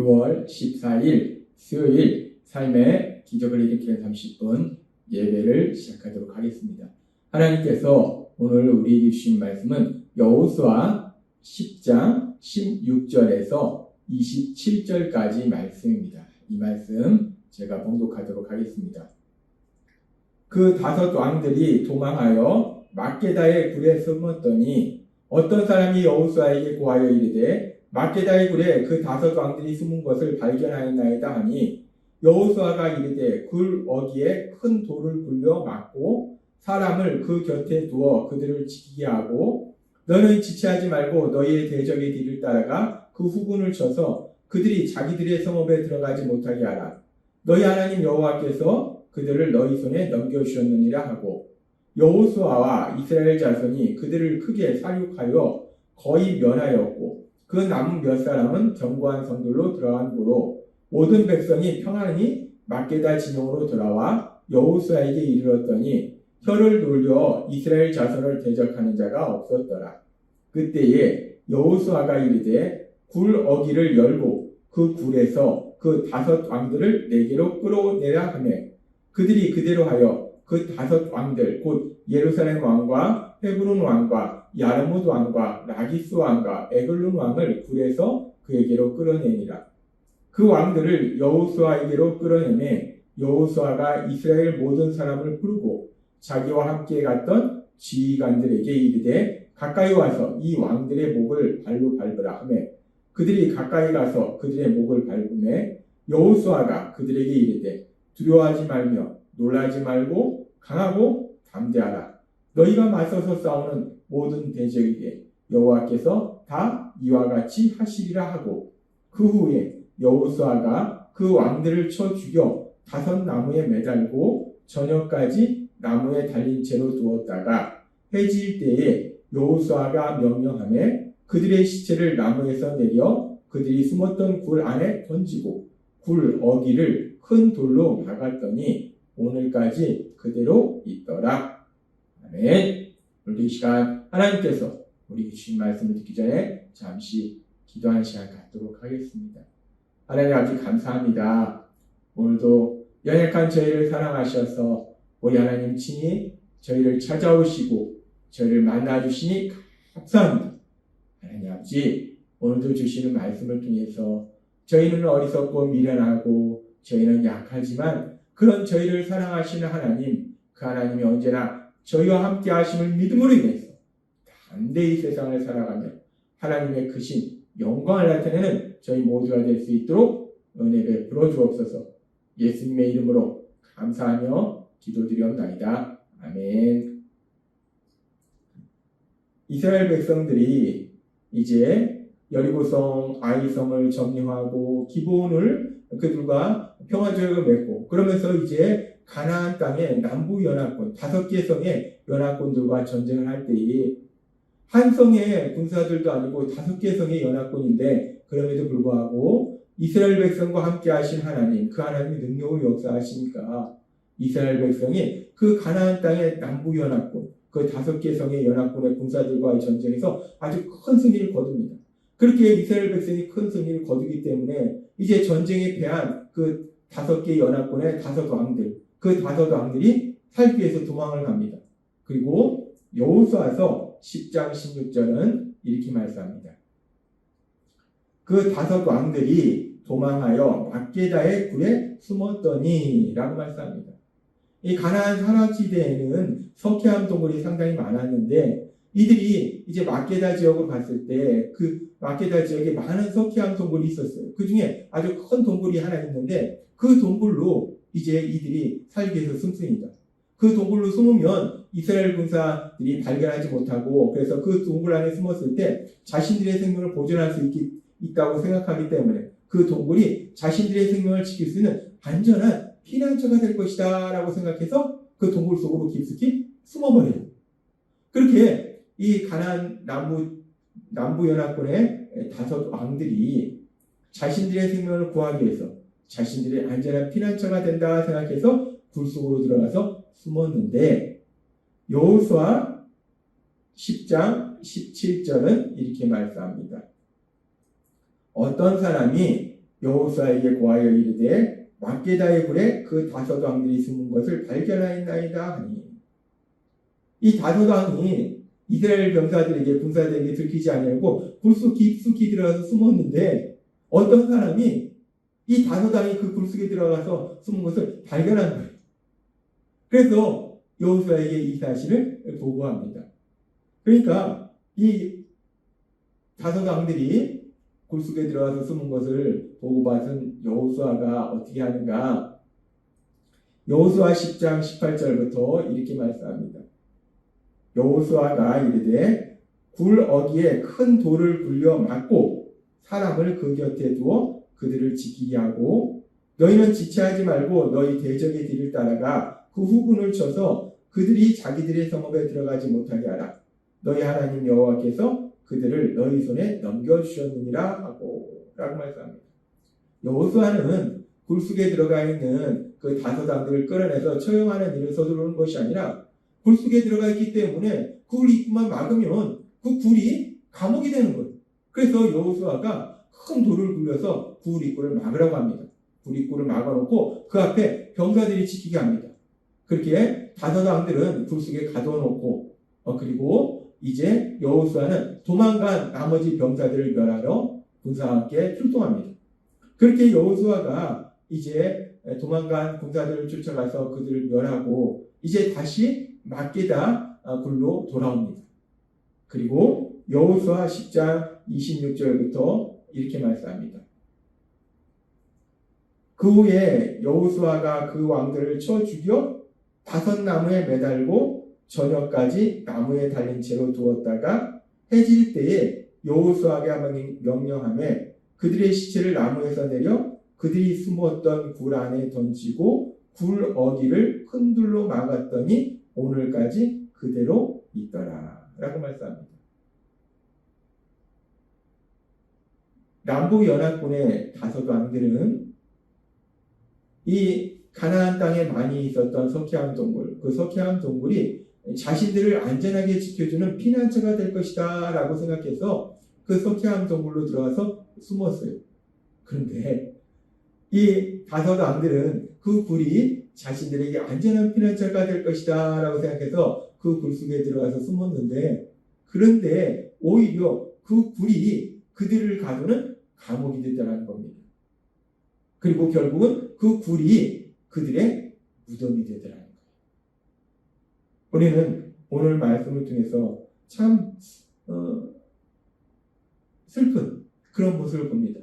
6월 14일 수요일 삶의 기적을 일으키는 30분 예배를 시작하도록 하겠습니다. 하나님께서 오늘 우리에게 주신 말씀은 여호수아 10장 16절에서 27절까지 말씀입니다. 이 말씀 제가 봉독하도록 하겠습니다. 그 5 왕들이 도망하여 막게다의 굴에 숨었더니 어떤 사람이 여호수아에게 고하여 이르되 막게다의 굴에 그 5 왕들이 숨은 것을 발견하였나이다 하니 여호수아가 이르되 굴 어귀에 큰 돌을 굴려 막고 사람을 그 곁에 두어 그들을 지키게 하고 너는 지체하지 말고 너희의 대적의 뒤를 따라가 그 후군을 쳐서 그들이 자기들의 성읍에 들어가지 못하게 하라. 너희 하나님 여호와께서 그들을 너희 손에 넘겨주셨느니라 하고 여호수아와 이스라엘 자손이 그들을 크게 살육하여 거의 멸하였고 그 남은 몇 사람은 견고한 성들로 들어간 고로 모든 백성이 평안히 막게다 진영으로 돌아와 여호수아에게 이르렀더니 혀를 놀려 이스라엘 자손을 대적하는 자가 없었더라. 그때에 여호수아가 이르되 굴 어귀를 열고 그 굴에서 그 5 왕들을 내게로 끌어내라 하매 그들이 그대로 하여 그 5 왕들 곧 예루살렘 왕과 헤브론 왕과 야르뭇 왕과 라기스 왕과 에글론 왕을 굴에서 그에게로 끌어내니라. 그 왕들을 여호수아에게로 끌어내매 여호수아가 이스라엘 모든 사람을 부르고 자기와 함께 갔던 지휘관들에게 이르되 가까이 와서 이 왕들의 목을 발로 밟으라 하매 그들이 가까이 가서 그들의 목을 밟으매 여호수아가 그들에게 이르되 두려워하지 말며 놀라지 말고 강하고 담대하라. 너희가 맞서서 싸우는 모든 대적에게 여호와께서 다 이와 같이 하시리라 하고 그 후에 여호수아가 그 왕들을 쳐 죽여 5 나무에 매달고 저녁까지 나무에 달린 채로 두었다가 해질 때에 여호수아가 명령하매 그들의 시체를 나무에서 내려 그들이 숨었던 굴 안에 던지고 굴 어귀를 큰 돌로 막았더니 오늘까지 그대로 있더라. 아멘. 오늘 이 시간 하나님께서 우리에게 주신 말씀을 듣기 전에 잠시 기도하는 시간 갖도록 하겠습니다. 하나님 아버지 감사합니다. 오늘도 연약한 저희를 사랑하셔서 우리 하나님 친히 저희를 찾아오시고 저희를 만나주시니 감사합니다. 하나님 아버지 오늘도 주시는 말씀을 통해서 저희는 어리석고 미련하고 저희는 약하지만 그런 저희를 사랑하시는 하나님 그 하나님이 언제나 저희와 함께 하심을 믿음으로 인해서 담대히 세상을 살아가며 하나님의 크신 영광을 나타내는 저희 모두가 될 수 있도록 은혜 베풀어 주옵소서. 예수님의 이름으로 감사하며 기도드리옵나이다. 아멘. 이스라엘 백성들이 이제 여리고성, 아이성을 점령하고 기브온을 그들과 평화조약을 맺고 그러면서 이제 가나안 땅의 남부 연합군 5개 성의 연합군들과 전쟁을 할 때에 한 성의 군사들도 아니고 5개 성의 연합군인데 그럼에도 불구하고 이스라엘 백성과 함께 하신 하나님 그 하나님의 능력을 역사하시니까 이스라엘 백성이 그 가나안 땅의 남부 연합군 그 5개 성의 연합군의 군사들과의 전쟁에서 아주 큰 승리를 거둡니다. 그렇게 이스라엘 백성이 큰 승리를 거두기 때문에 이제 전쟁에 패한 그 5개 연합군의 5 왕들 그 5 왕들이 살기 위해서 도망을 갑니다. 그리고 여호수아서 10장 16절은 이렇게 말씀합니다. 그 5 왕들이 도망하여 막게다의 굴에 숨었더니 라고 말씀합니다. 이 가나안 산악지대에는 석회암 동굴이 상당히 많았는데 이들이 이제 막게다 지역으로 갔을 때 그 막게다 지역에 많은 석회암 동굴이 있었어요. 그 중에 아주 큰 동굴이 하나 있는데 그 동굴로 이제 이들이 살기 위해서 숨습니다. 그 동굴로 숨으면 이스라엘 군사들이 발견하지 못하고 그래서 그 동굴 안에 숨었을 때 자신들의 생명을 보존할 수 있다고 생각하기 때문에 그 동굴이 자신들의 생명을 지킬 수 있는 안전한 피난처가 될 것이다 라고 생각해서 그 동굴 속으로 깊숙이 숨어버려요. 그렇게 이 가나안 남부 연합군의 5 왕들이 자신들의 생명을 구하기 위해서 자신들의 안전한 피난처가 된다 생각해서 굴 속으로 들어가서 숨었는데 여호수아 10장 17절은 이렇게 말씀합니다. 어떤 사람이 여호수아에게 고하여 이르되 막게다의 굴에 그 다섯 왕들이 숨은 것을 발견하였나이다 하니 이 다섯 왕이 이스라엘 병사들에게 군사들에게 들키지 아니하고 굴속 깊숙이 들어가서 숨었는데 어떤 사람이 이 다섯 왕이 그 굴속에 들어가서 숨은 것을 발견한 거예요. 그래서 여호수아에게 이 사실을 보고합니다. 그러니까 이 다섯 왕들이 굴속에 들어가서 숨은 것을 보고받은 여호수아가 어떻게 하는가? 여호수아 10장 18절부터 이렇게 말씀합니다. 여호수아가 이르되 굴 어귀에 큰 돌을 굴려 막고 사람을 그 곁에 두어 그들을 지키게 하고 너희는 지체하지 말고 너희 대적의 뒤를 따라가 그 후군을 쳐서 그들이 자기들의 성읍에 들어가지 못하게 하라. 너희 하나님 여호와께서 그들을 너희 손에 넘겨주셨느니라 하고 라고 말씀합니다. 여호수아는 굴속에 들어가 있는 그 다섯 왕들을 끌어내서 처형하는 일을 서두르는 것이 아니라 굴속에 들어가 있기 때문에 굴 입구만 막으면 그 굴이 감옥이 되는 거예요. 그래서 여호수아가 큰 돌을 굴려서 굴 입구를 막으라고 합니다. 굴 입구를 막아놓고 그 앞에 병사들이 지키게 합니다. 그렇게 다섯 왕들은 굴속에 가둬놓고 그리고 이제 여호수아는 도망간 나머지 병사들을 멸하러 군사와 함께 출동합니다. 그렇게 여호수아가 이제 도망간 군사들을 쫓아가서 그들을 멸하고 이제 다시 막게다 굴로 돌아옵니다. 그리고 여호수아 10장 26절부터 이렇게 말씀합니다. 그 후에 여호수아가 그 왕들을 쳐 죽여 다섯 나무에 매달고 저녁까지 나무에 달린 채로 두었다가 해질 때에 여호수아가 명령하며 그들의 시체를 나무에서 내려 그들이 숨었던 굴 안에 던지고 굴 어귀를 큰 돌로 막았더니 오늘까지 그대로 있더라 라고 말씀합니다. 남북 연합군의 다섯 왕들은 이 가나안 땅에 많이 있었던 석회암 동굴, 그 석회암 동굴이 자신들을 안전하게 지켜주는 피난처가 될 것이다 라고 생각해서 그 석회암 동굴로 들어가서 숨었어요. 그런데 이 다섯 왕들은 그 굴이 자신들에게 안전한 피난처가 될 것이다 라고 생각해서 그 굴 속에 들어가서 숨었는데 그런데 오히려 그 굴이 그들을 가두는 감옥이 됐다는 겁니다. 그리고 결국은 그 굴이 그들의 무덤이 되더라는 거예요. 우리는 오늘 말씀을 통해서 참 슬픈 그런 모습을 봅니다.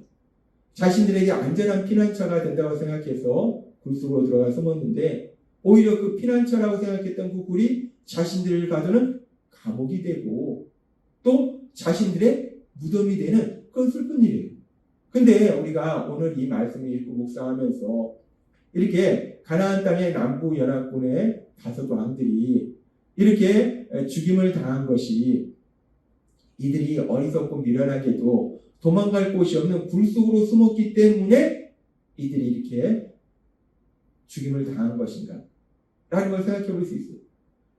자신들에게 안전한 피난처가 된다고 생각해서 굴속으로 들어가 숨었는데 오히려 그 피난처라고 생각했던 그 굴이 자신들을 가두는 감옥이 되고 또 자신들의 무덤이 되는 그런 슬픈 일이에요. 근데 우리가 오늘 이 말씀을 읽고 묵상하면서 이렇게 가나안 땅의 남부 연합군의 다섯 왕들이 이렇게 죽임을 당한 것이 이들이 어리석고 미련하게도 도망갈 곳이 없는 굴 속으로 숨었기 때문에 이들이 이렇게 죽임을 당한 것인가? 라는 걸 생각해 볼 수 있어요.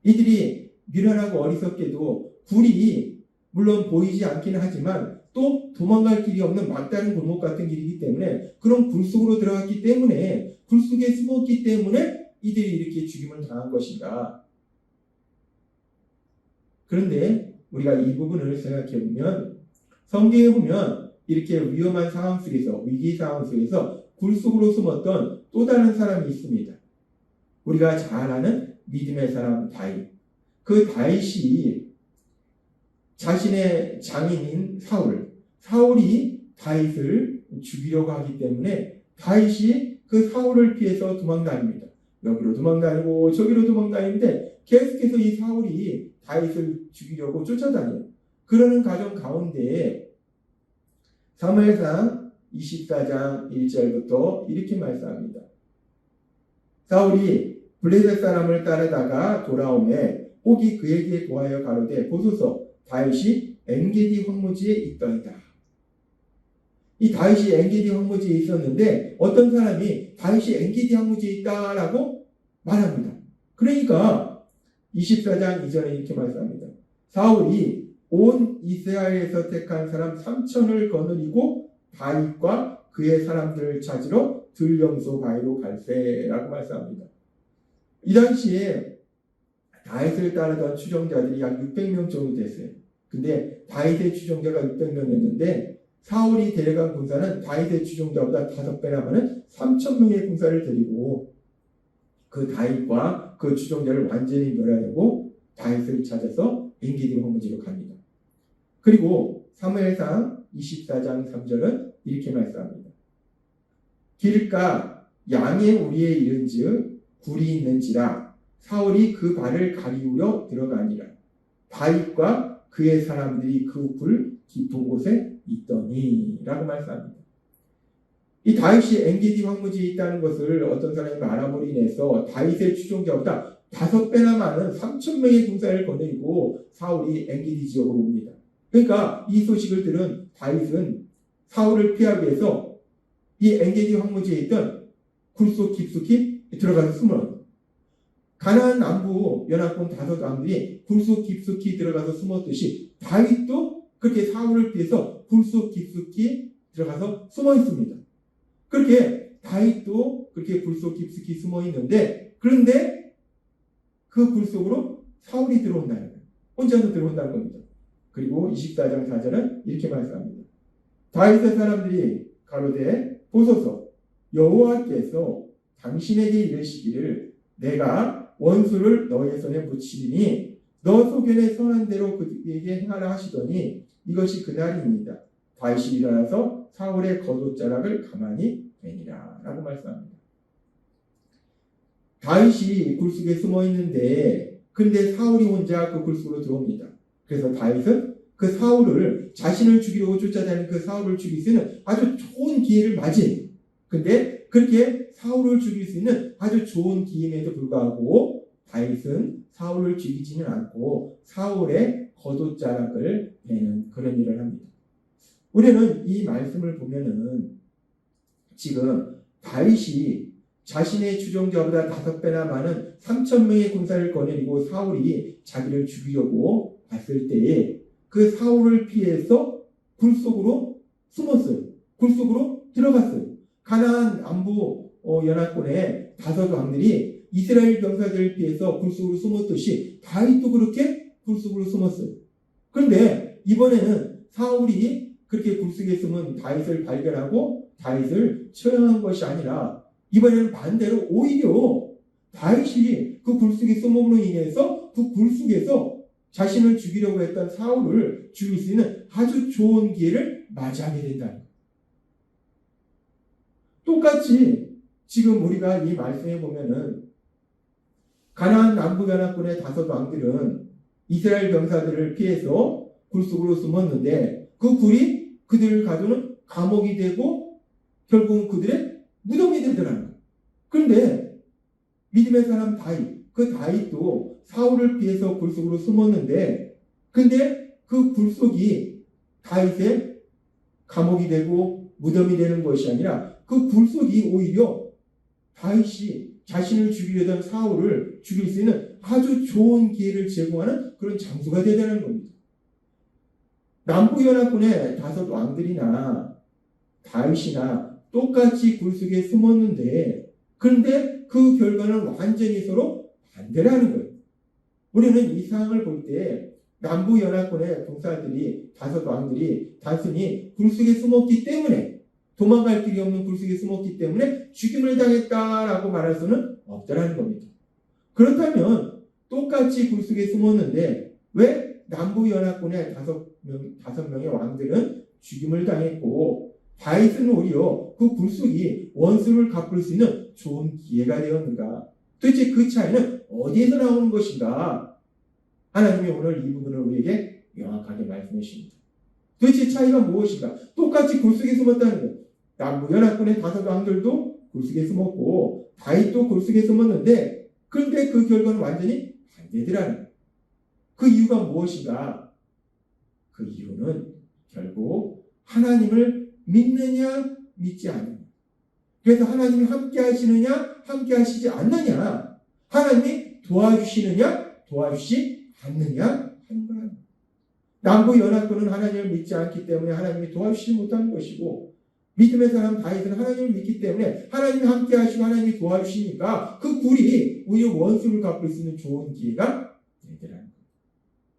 이들이 미련하고 어리석게도 굴이 물론 보이지 않기는 하지만 또 도망갈 길이 없는 막다른 골목 같은 길이기 때문에 그런 굴 속으로 들어갔기 때문에 굴 속에 숨었기 때문에 이들이 이렇게 죽임을 당한 것인가? 그런데 우리가 이 부분을 생각해 보면 성경에 보면 이렇게 위험한 상황 속에서 위기 상황 속에서 굴 속으로 숨었던 또 다른 사람이 있습니다. 우리가 잘 아는 믿음의 사람 다윗. 그 다윗이 자신의 장인인 사울이 다윗을 죽이려고 하기 때문에 다윗이 그 사울을 피해서 도망다닙니다. 여기로 도망다니고 저기로 도망다니는데 계속해서 이 사울이 다윗을 죽이려고 쫓아다녀요. 그러는 과정 가운데 사무엘상 24장 1절부터 이렇게 말씀합니다. 사울이 블레셋 사람을 따르다가 돌아오매 혹이 그에게 고하여 가로되 보소서 다윗이 엔게디 황무지에 있더이다. 이 다윗이 엔게디 황무지에 있었는데 어떤 사람이 다윗이 엔게디 황무지에 있다라고 말합니다. 그러니까 24장 이전에 이렇게 말씀합니다. 사울이 온 이스라엘에서 택한 사람 3,000을 거느리고 다윗과 그의 사람들을 찾으러 들영소 바위로 갈세라고 말씀합니다. 이 당시에 다윗을 따르던 추종자들이 약 600명 정도 됐어요. 근데 다윗의 추종자가 600명이었는데 사울이 데려간 군사는 다윗의 추종자보다 5배나 많은 3,000명의 군사를 데리고 그 다윗과 그 추종자를 완전히 멸하려고 다윗을 찾아서 엔게디 황무지로 갑니다. 그리고 사무엘상 24장 3절은 이렇게 말씀합니다. 길가 양의 우리에 이른즉 굴이 있는지라 사울이 그 발을 가리우려 들어가니라. 다윗과 그의 사람들이 그 굴 깊은 곳에 있더니 라고 말씀합니다. 이 다윗이 엔게디 황무지에 있다는 것을 어떤 사람이 알아보로 인해서 다윗의 추종자보다 5배나 많은 3,000명의 군사를 거느리고 사울이 엔게디 지역으로 옵니다. 그러니까 이 소식을 들은 다윗은 사울을 피하기 위해서 이 엔게디 황무지에 있던 굴 속 깊숙이 들어가서 숨어요. 가나안 남부 연합군 5왕들이 굴 속 깊숙이 들어가서 숨었듯이 다윗도 그렇게 사울을 피해서 굴 속 깊숙이 들어가서 숨어 있습니다. 그렇게 다윗도 그렇게 굴 속 깊숙이 숨어 있는데 그런데 그 굴 속으로 사울이 들어온다는 거예요. 혼자서 들어온다는 겁니다. 그리고 24장 4절은 이렇게 말씀합니다. 다윗의 사람들이 가로되 보소서 여호와께서 당신에게 이르시기를 내가 원수를 너의 손에 붙이리니 너 소견에 선한 대로 그에게 행하라 하시더니 이것이 그날입니다. 다윗이 일어나서 사울의 겉옷자락을 가만히 베니라 라고 말씀합니다. 다윗이 굴속에 숨어 있는데 근데 사울이 혼자 그 굴속으로 들어옵니다. 그래서 다윗은 그 사울을 자신을 죽이려고 쫓아다니는 그 사울을 죽일 수 있는 아주 좋은 기회를 맞이해요. 근데 그렇게 사울을 죽일 수 있는 아주 좋은 기회임에도 불구하고 다윗은 사울을 죽이지는 않고 사울의 겉옷자락을 베는 그런 일을 합니다. 우리는 이 말씀을 보면은 지금 다윗이 자신의 추종자보다 5배나 많은 3,000명의 군사를 거느리고 사울이 자기를 죽이려고 왔을 때에 그 사울을 피해서 굴 속으로 숨었어요. 굴 속으로 들어갔어요. 가나안 남부 연합군의 5왕들이 이스라엘 병사들을 피해서 굴 속으로 숨었듯이 다윗도 그렇게 굴 속으로 숨었어요. 그런데 이번에는 사울이 그렇게 굴 속에 숨은 다윗을 발견하고 다윗을 처형한 것이 아니라 이번에는 반대로 오히려 다윗이 그 굴 속에 숨음으로 인해서 그 굴 속에서 자신을 죽이려고 했던 사울을 죽일 수 있는 아주 좋은 기회를 맞이하게 된다는 거예요. 똑같이 지금 우리가 이 말씀에 보면은 가나안 남부연합군의 5왕들은 이스라엘 병사들을 피해서 굴 속으로 숨었는데 그 굴이 그들을 가두는 감옥이 되고 결국은 그들의 무덤이 되더라는 거예요. 그런데 믿음의 사람 다윗, 그 다윗도 사울을 피해서 굴 속으로 숨었는데 근데 그 굴 속이 다윗의 감옥이 되고 무덤이 되는 것이 아니라 그 굴 속이 오히려 다윗이 자신을 죽이려던 사울을 죽일 수 있는 아주 좋은 기회를 제공하는 그런 장소가 되는 겁니다. 남부연합군의 5왕들이나 다윗이나 똑같이 굴 속에 숨었는데 그런데 그 결과는 완전히 서로 반대라는 거예요. 우리는 이 상황을 볼 때 남부연합군의 군사들이 5왕들이 단순히 굴 속에 숨었기 때문에 도망갈 길이 없는 굴 속에 숨었기 때문에 죽임을 당했다라고 말할 수는 없다라는 겁니다. 그렇다면 똑같이 굴 속에 숨었는데 왜 남부연합군의 5명의 왕들은 죽임을 당했고 다윗은 오히려 그 굴 속이 원수를 갚을 수 있는 좋은 기회가 되었는가? 도대체 그 차이는 어디에서 나오는 것인가? 하나님이 오늘 이 부분을 우리에게 명확하게 말씀해 주십니다. 도대체 차이가 무엇인가? 똑같이 굴 속에 숨었다는 거예요. 남부연합군의 5왕들도 굴 속에 숨었고 다윗도 굴 속에 숨었는데 그런데 그 결과는 완전히 반대더라는 거예요. 그 이유가 무엇인가? 그 이유는 결국 하나님을 믿느냐 믿지 않느냐. 그래서 하나님이 함께 하시느냐 함께 하시지 않느냐. 하나님이 도와주시느냐 도와주시지 않느냐 하는 거예요. 남부연합군은 하나님을 믿지 않기 때문에 하나님이 도와주시지 못하는 것이고 믿음의 사람 다윗은 하나님을 믿기 때문에 하나님이 함께 하시고 하나님이 도와주시니까 그 굴이 우리의 원수를 갚을 수 있는 좋은 기회가 되더라는 거예요.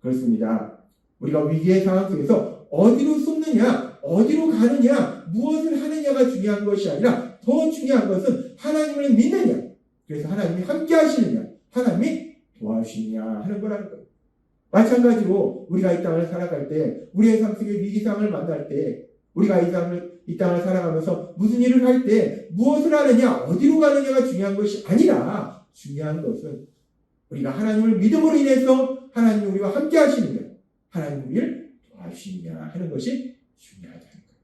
그렇습니다. 우리가 위기의 상황 속에서 어디로 쏟느냐, 어디로 가느냐, 무엇을 하느냐가 중요한 것이 아니라 더 중요한 것은 하나님을 믿느냐, 그래서 하나님이 함께 하시느냐, 하나님이 도와주시느냐 하는 거라는 거예요. 마찬가지로 우리가 이 땅을 살아갈 때, 우리의 삶 속에 위기상을 만날 때, 우리가 이 땅을 살아가면서 무슨 일을 할 때 무엇을 하느냐, 어디로 가느냐가 중요한 것이 아니라 중요한 것은 우리가 하나님을 믿음으로 인해서 하나님이 우리와 함께 하시느냐, 하나님이 우리를 도와주시느냐 하는 것이 중요하다는 거예요.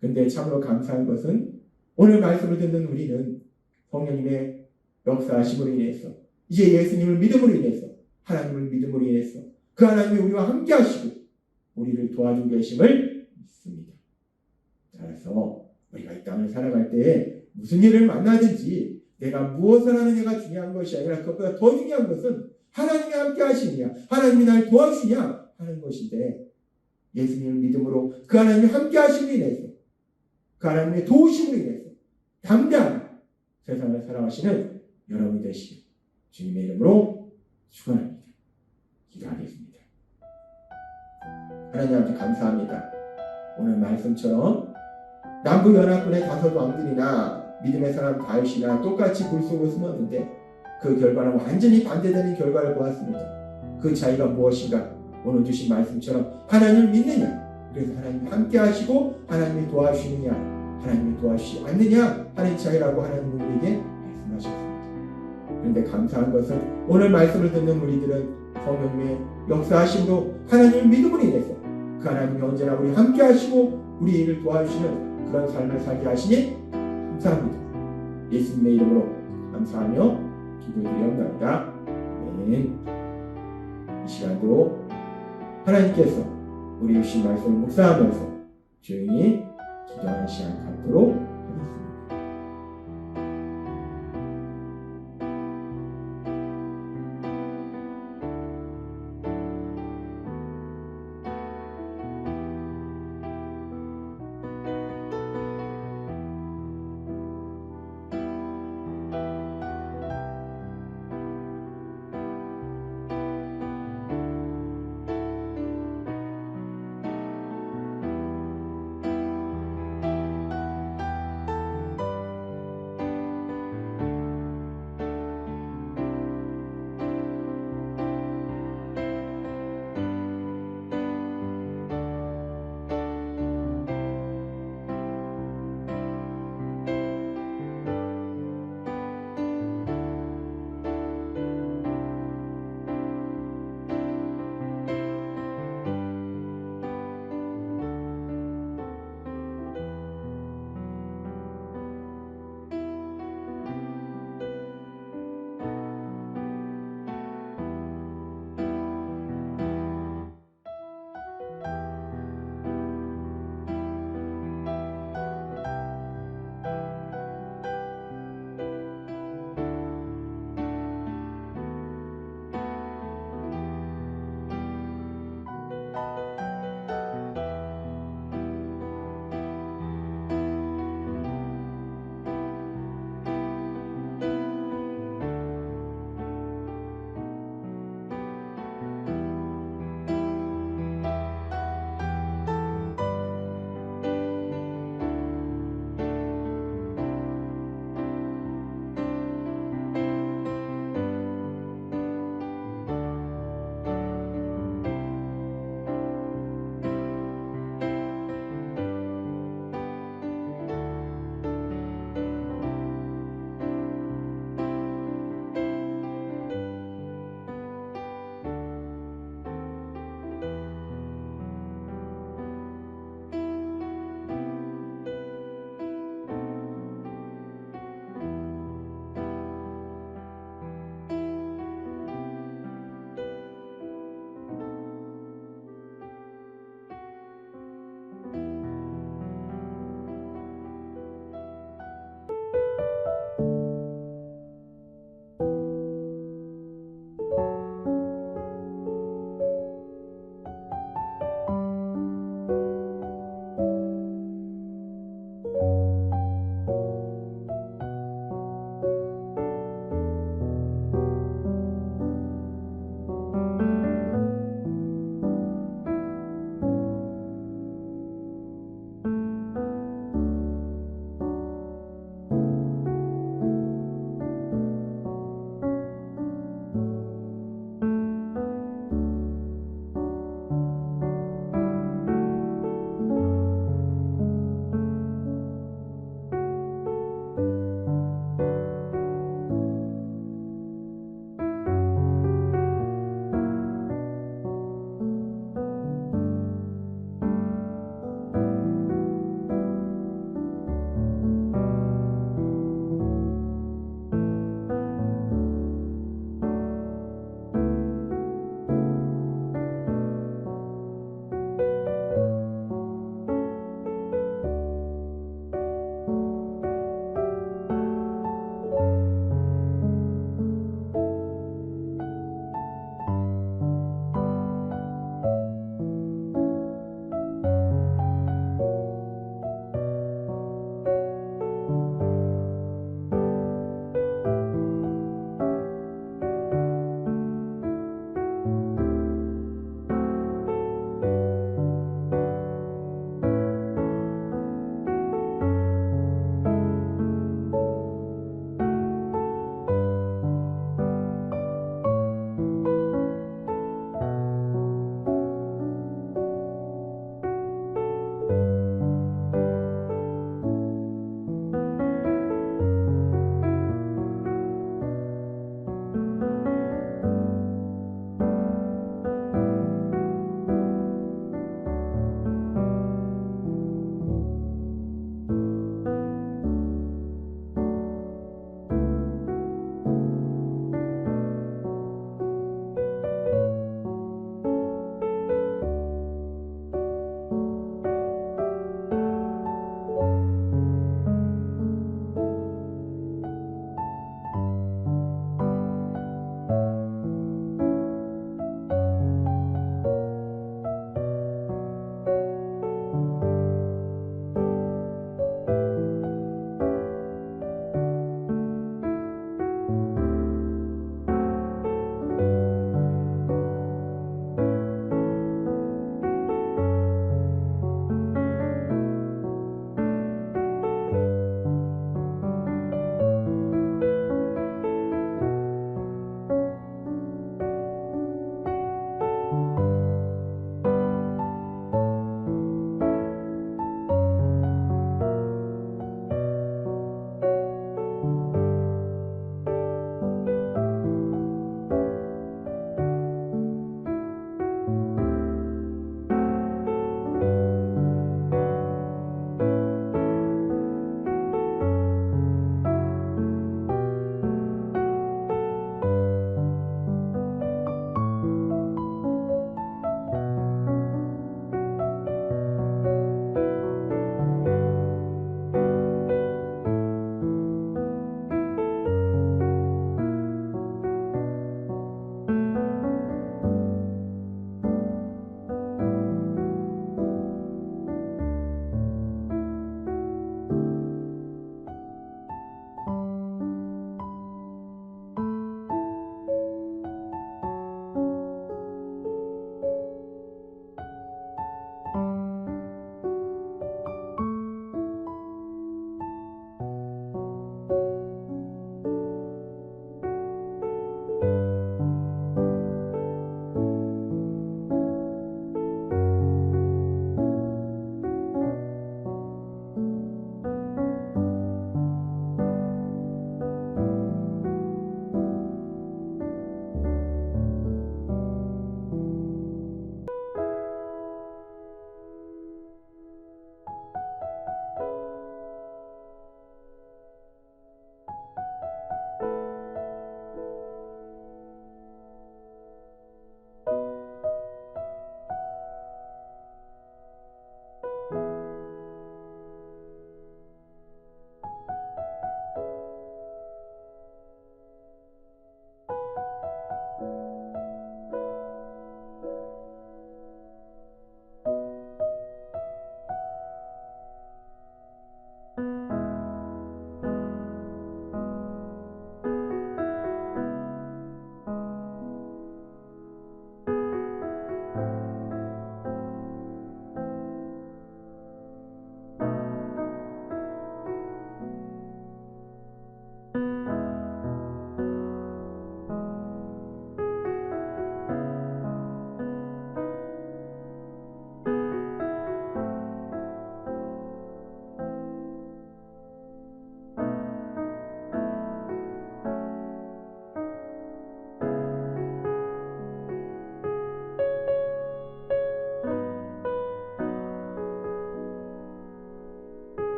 그런데 참으로 감사한 것은 오늘 말씀을 듣는 우리는 성령님의 역사하심으로 인해서 이제 예수님을 믿음으로 인해서 하나님을 믿음으로 인해서 그 하나님이 우리와 함께 하시고 우리를 도와주고 계심을 믿습니다. 따라서 우리가 이 땅을 살아갈 때 무슨 일을 만나든지 내가 무엇을 하느냐가 중요한 것이 아니라 그것보다 더 중요한 것은 하나님이 함께 하시느냐, 하나님이 날 도와주시냐 하는 것인데, 예수님을 믿음으로 그 하나님이 함께 하심으로 인해서 그 하나님의 도우심으로 인해서 담대한 세상을 살아가시는 여러분이 되시길 주님의 이름으로 축원합니다. 기도하겠습니다. 하나님 아버지 감사합니다. 오늘 말씀처럼 남부 연합군의 5 왕들이나 믿음의 사람 다윗이나 똑같이 굴 속으로 숨었는데 그 결과는 완전히 반대되는 결과를 보았습니다. 그 차이가 무엇인가? 오늘 주신 말씀처럼 하나님을 믿느냐, 그래서 하나님이 함께 하시고 하나님이 도와주시느냐, 하나님이 도와주시지 않느냐 하는 차이라고 하나님은 우리에게 말씀하셨습니다. 그런데 감사한 것은 오늘 말씀을 듣는 우리들은 성령님의 역사하심으로 하나님을 믿음으로 인해서 그 하나님이 언제나 우리 함께 하시고 우리를 도와주시는 그런 삶을 살게 하시니 감사합니다. 예수님의 이름으로 감사하며 기도드리옵나이다. 아멘. 이 시간도 하나님께서 우리 주신 말씀을 묵상하면서 조용히 기도하는 시간 갖도록